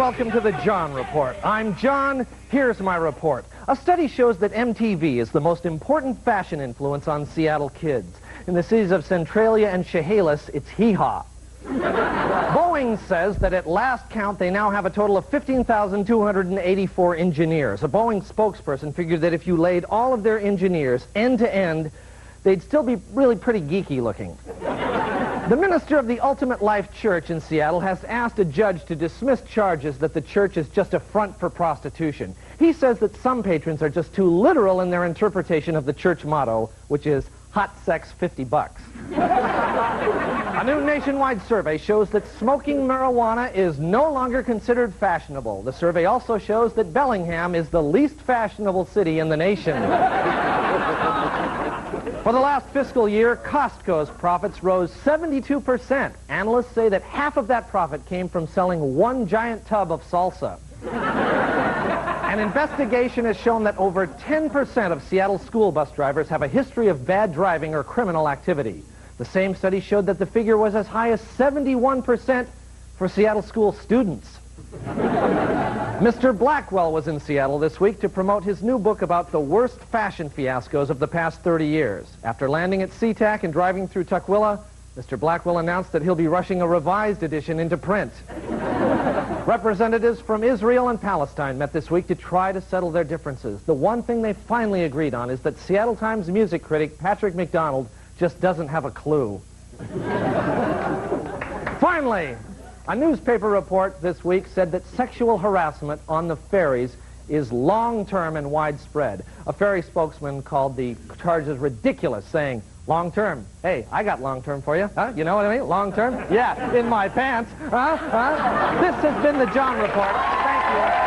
welcome to the John Report. I'm John. Here's my report. A study shows that MTV is the most important fashion influence on Seattle kids. In the cities of Centralia and Chehalis, it's hee-haw. Boeing says that at last count, they now have a total of 15,284 engineers. A Boeing spokesperson figured that if you laid all of their engineers end to end, they'd still be really pretty geeky looking. The minister of the Ultimate Life Church in Seattle has asked a judge to dismiss charges that the church is just a front for prostitution. He says that some patrons are just too literal in their interpretation of the church motto, which is hot sex $50. A new nationwide survey shows that smoking marijuana is no longer considered fashionable. The survey also shows that Bellingham is the least fashionable city in the nation. For the last fiscal year, Costco's profits rose 72%. Analysts say that half of that profit came from selling one giant tub of salsa. An investigation has shown that over 10% of Seattle school bus drivers have a history of bad driving or criminal activity. The same study showed that the figure was as high as 71% for Seattle school students. Mr. Blackwell was in Seattle this week to promote his new book about the worst fashion fiascos of the past 30 years. After landing at Seatac and driving through Tukwila, Mr. Blackwell announced that he'll be rushing a revised edition into print. Representatives from Isreal and Paletines met this week to try to settle their differences. The one thing they finally agreed on is that Seattle Times music critic MacDonald just doesn't have a clue. Finally, a newspaper report this week said that sexual harassment on the ferries is long-term and widespread. A ferry spokesman called the charges ridiculous, saying, long-term. Hey, I got long-term for you. Huh? You know what I mean? Long-term? Yeah, in my pants. Huh? Huh? This has been the John Report. Thank you.